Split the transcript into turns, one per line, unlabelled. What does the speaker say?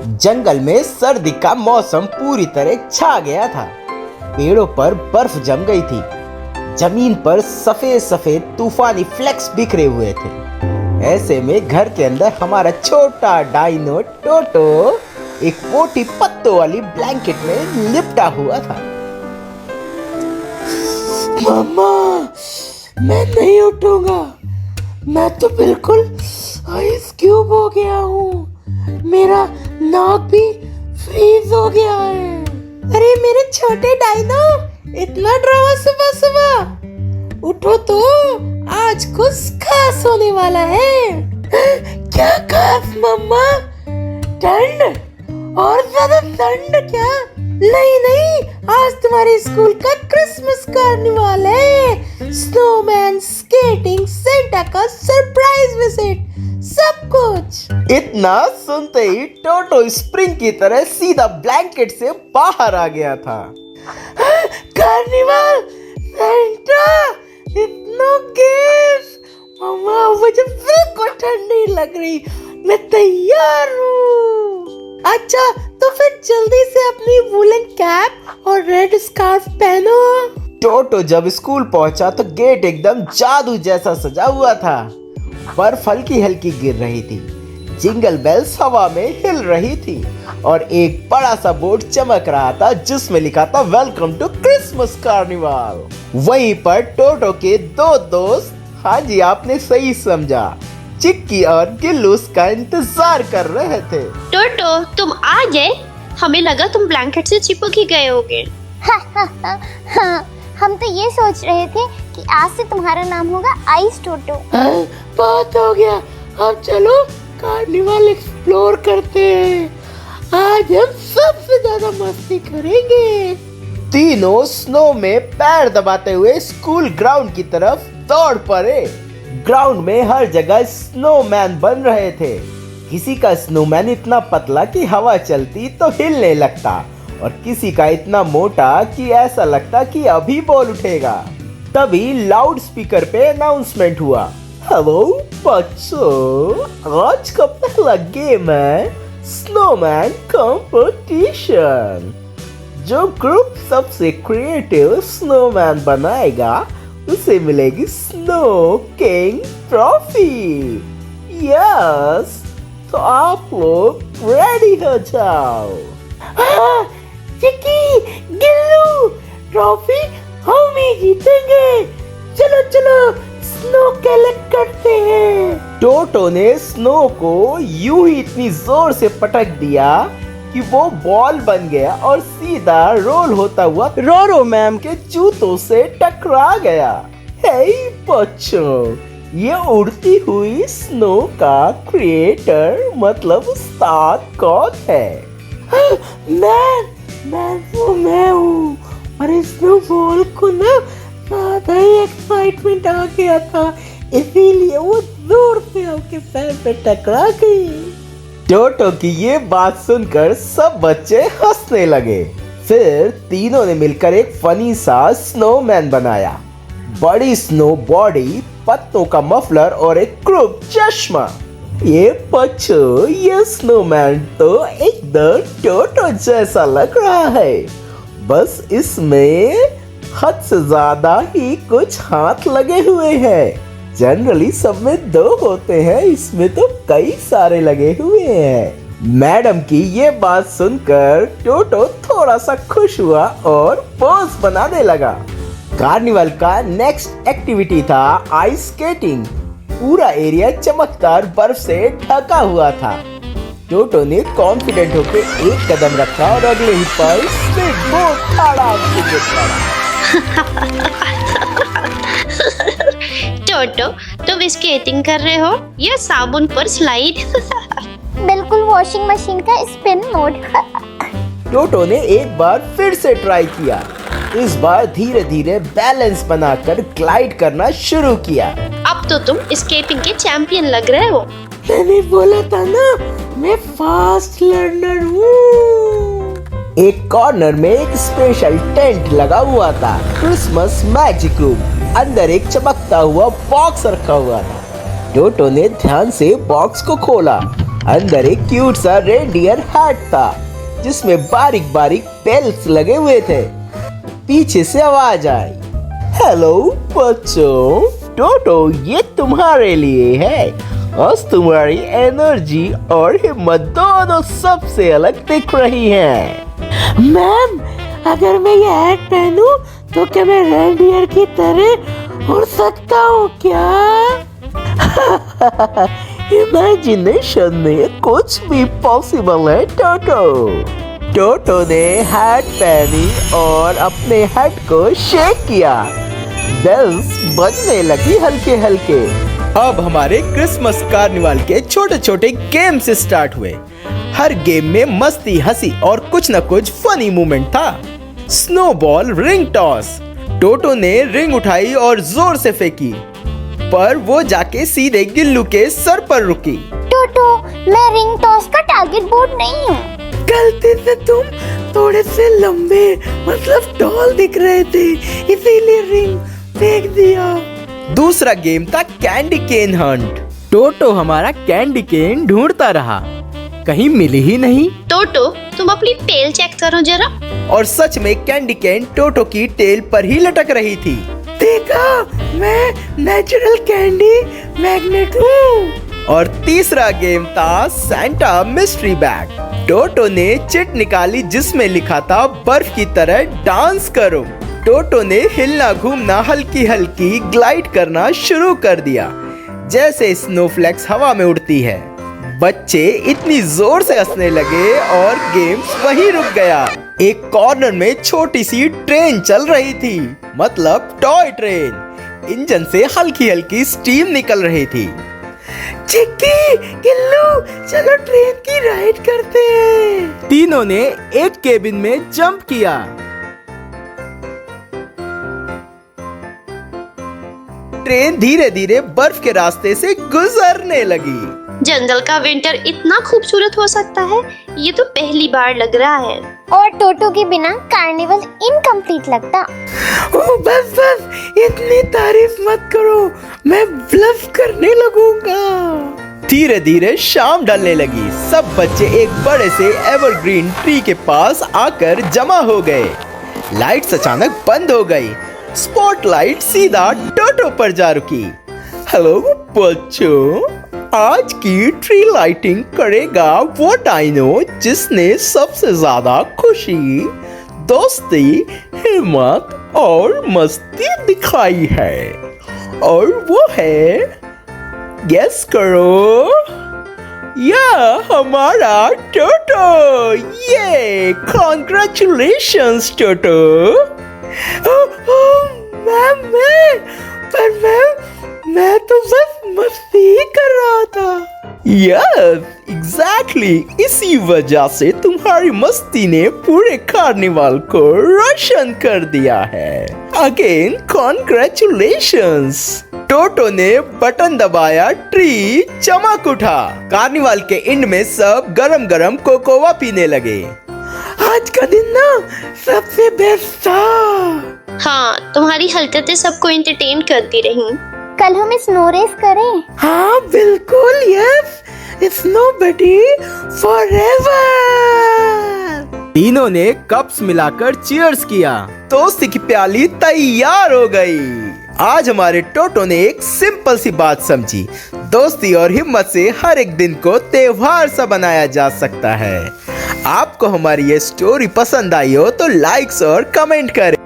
जंगल में सर्दी का मौसम पूरी तरह छा गया था। पेड़ों पर बर्फ जम गई थी। जमीन पर सफेद सफेद तूफानी फ्लेक्स बिखरे हुए थे। ऐसे में घर के अंदर हमारा छोटा डाइनो टोटो एक मोटी पत्तों वाली ब्लैंकेट में लिपटा हुआ था।
मम्मा, मैं नहीं उठूंगा। मैं तो बिल्कुल आइस क्यूब हो गया हूँ। मेरा नाक भी फ्रीज हो गया है। अरे मेरे छोटे डाइनो, इतना ड्रामा सुबह सुबह। उठो तो, आज कुछ खास होने वाला है। क्या खास मम्मा? ठंड? और ज्यादा ठंड क्या? नहीं नहीं, आज तुम्हारे स्कूल का क्रिसमस कार्निवाल है। स्नोमैन, स्केटिंग, सेंटा का सरप्राइज विजिट, सब कुछ।
इतना सुनते ही टोटो स्प्रिंग की तरह सीधा ब्लैंकेट से बाहर आ गया था।
कार्निवाल, सेंटा, इतना गिफ्ट। मम्मा, मुझे बिल्कुल ठंड नहीं लग रही। मैं तैयार हूँ। अच्छा, तो फिर जल्दी से अपनी वूलन कैप और रेड स्कार्फ पहनो।
टोटो जब स्कूल पहुंचा तो गेट एकदम जादू जैसा सजा हुआ था। बर्फ हल्की हल्की गिर रही थी। जिंगल बेल्स हवा में हिल रही थी और एक बड़ा सा बोर्ड चमक रहा था जिसमें लिखा था वेलकम टू क्रिसमस कार्निवाल। वहीं पर टोटो के दो दोस्त, हाँ जी आपने सही समझा, चिक्की और गिल्लू उसका इंतजार कर रहे थे।
टोटो, तुम आ गए? हमें लगा तुम ब्लैंकेट से चिपक ही गए होगे।
हाँ, हम तो ये सोच रहे थे कि आज से तुम्हारा नाम होगा आइस टोटो।
बहुत हो गया, अब चलो कार्निवाल एक्सप्लोर करते हैं। आज हम सबसे ज्यादा मस्ती करेंगे।
तीनों स्नो में पैर दबाते हुए स्कूल ग्राउंड की तरफ दौड़ पड़े। ग्राउंड में हर जगह स्नोमैन बन रहे थे। किसी का स्नोमैन इतना पतला कि हवा चलती तो हिलने लगता और किसी का इतना मोटा कि ऐसा लगता कि अभी बोल उठेगा। तभी लाउड स्पीकर पे अनाउंसमेंट हुआ, हेलो बच्चों, आज का पहला गेम है स्नोमैन कंपटीशन। जो ग्रुप सबसे क्रिएटिव स्नोमैन बनाएगा उसे मिलेगी स्नो किंग ट्रॉफी। यस, तो आप लोग रेडी हो जाओ।
चिक्की, गिल्लू, ट्रॉफी हम ही जीतेंगे। चलो चलो स्नो कलेक्ट करते हैं।
टोटो ने स्नो को यूं ही इतनी जोर से पटक दिया कि वो बॉल बन गया और सीधा रोल होता हुआ रोरो मैम के जूतों से टकरा गया। हे बच्चों, ये उड़ती हुई स्नो का क्रिएटर मतलब उस्ताद कौन है?
मैं हूँ। और स्नो बॉल को ना ज्यादा ही एक्साइटमेंट आ गया था, इसीलिए वो जोर से आपके पैर पे टकरा गई।
टोटो की ये बात सुनकर सब बच्चे हंसने लगे। फिर तीनों ने मिलकर एक फनी सा स्नोमैन बनाया। बड़ी स्नो बॉडी, पत्तों का मफलर और एक क्रूप चश्मा। ये बच्चों, ये स्नोमैन तो एकदम टोटो जैसा लग रहा है, बस इसमें हद से ज्यादा ही कुछ हाथ लगे हुए हैं। जनरली सब में 2 होते हैं, इसमें तो कई सारे लगे हुए हैं। मैडम की ये बात सुनकर टोटो थोड़ा सा खुश हुआ और पोज बनाने लगा। कार्निवल का नेक्स्ट एक्टिविटी था आइस स्केटिंग। पूरा एरिया चमकदार बर्फ से ढका हुआ था। टोटो ने कॉन्फिडेंट होकर एक कदम रखा और अगले ही पल स्पीडबोट धड़ाम से गिर पड़ा।
टोटो, तुम स्केटिंग कर रहे हो या साबुन पर स्लाइड?
बिल्कुल वॉशिंग मशीन का स्पिन मोड।
टोटो ने एक बार फिर से ट्राई किया। इस बार धीरे धीरे बैलेंस बनाकर ग्लाइड करना शुरू किया।
अब तो तुम स्केटिंग के चैंपियन लग रहे हो।
मैंने बोला था ना, मैं फास्ट लर्नर हूँ।
एक कॉर्नर में एक स्पेशल टेंट लगा हुआ था, क्रिसमस मैजिक रूम। अंदर एक चमकता हुआ बॉक्स रखा हुआ था। टोटो ने ध्यान से बॉक्स को खोला अंदर एक क्यूट सा रेनडियर हैट था जिसमें बारीक बारीक बेल्स लगे हुए थे। पीछे से आवाज आई, हेलो बच्चों, टोटो ये तुम्हारे लिए है। आज तुम्हारी एनर्जी और हिम्मत दोनों सबसे अलग दिख रही हैं।
मैम, अगर मैं ये हैट पहनूं तो क्या मैं रेनडियर की तरह उड़ सकता हूँ क्या?
इमेजिनेशन में कुछ भी पॉसिबल है टोटो। टोटो ने हैट पहनी और अपने हेड को शेक किया। बेल्स बजने लगी हल्के हल्के। अब हमारे क्रिसमस कार्निवल के छोटे छोटे गेम्स स्टार्ट हुए। हर गेम में मस्ती, हंसी और कुछ न कुछ फनी मोमेंट था। Snowball ring toss. टोटो ने रिंग उठाई और जोर से फेंकी, पर वो जाके सीधे गिल्लू के सर पर रुकी।
टोटो, मैं रिंग टॉस का टारगेट बोर्ड नहीं हूँ।
गलती से तुम थोड़े से लंबे, मतलब टॉल दिख रहे थे, इसीलिए रिंग फेंक दिया।
दूसरा गेम था कैंडी केन हंट। टोटो हमारा कैंडी केन ढूंढता रहा, कहीं मिली ही नहीं।
टोटो, तुम अपनी टेल चेक करो जरा।
और सच में कैंडी केन टोटो की टेल पर ही लटक रही थी।
देखा, मैं नेचुरल कैंडी मैग्नेट हूँ।
और तीसरा गेम था सैंटा मिस्ट्री बैग। टोटो ने चिट निकाली जिसमें लिखा था बर्फ की तरह डांस करो। टोटो ने हिलना घूमना, हल्की हल्की ग्लाइड करना शुरू कर दिया जैसे स्नोफ्लेक्स हवा में उड़ती है। बच्चे इतनी जोर से हंसने लगे और गेम्स वहीं रुक गया। एक कॉर्नर में छोटी सी ट्रेन चल रही थी, मतलब टॉय ट्रेन। इंजन से हल्की हल्की स्टीम निकल रही थी।
चिक्की, गिल्लू, चलो ट्रेन की राइड करते हैं।
तीनों ने एक केबिन में जंप किया। ट्रेन धीरे धीरे बर्फ के रास्ते से गुजरने लगी।
जंगल का विंटर इतना खूबसूरत हो सकता है, ये तो पहली बार लग रहा है।
और टोटो के बिना कार्निवल इनकम्प्लीट लगता।
ओह बस बस, इतनी तारीफ मत करो, मैं ब्लफ करने लगूंगा।
धीरे धीरे शाम ढलने लगी। सब बच्चे एक बड़े से एवरग्रीन ट्री के पास आकर जमा हो गए। लाइट्स अचानक बंद हो गई। स्पॉटलाइट सीधा टोटो पर जा रुकी। हेलो बच्चों, आज की ट्री लाइटिंग करेगा वो डायनो जिसने सबसे ज्यादा खुशी, दोस्ती, हिम्मत और मस्ती दिखाई है। और वो है, गेस करो, या हमारा टोटो। ये कॉन्ग्रेचुलेशंस टोटो।
मैं तो बस मस्ती ही कर रहा था।
यस, एग्जैक्टली, इसी वजह से तुम्हारी मस्ती ने पूरे कार्निवल को रोशन कर दिया है। Again congratulations. टोटो ने बटन दबाया, ट्री चमक उठा। कार्निवल के एंड में सब गरम गरम कोकोवा पीने लगे।
आज का दिन ना सबसे बेस्ट था।
हाँ, तुम्हारी हरकतें सबको एंटरटेन करती रही।
कल हम स्नो रेस करें?
हाँ बिल्कुल, यस, स्नो बडी फॉरएवर।
तीनों ने कप्स मिलाकर चीयर्स किया। दोस्ती की प्याली तैयार हो गई। आज हमारे टोटो ने एक सिंपल सी बात समझी, दोस्ती और हिम्मत से हर एक दिन को त्योहार सा बनाया जा सकता है। आपको हमारी ये स्टोरी पसंद आई हो तो लाइक्स और कमेंट करें।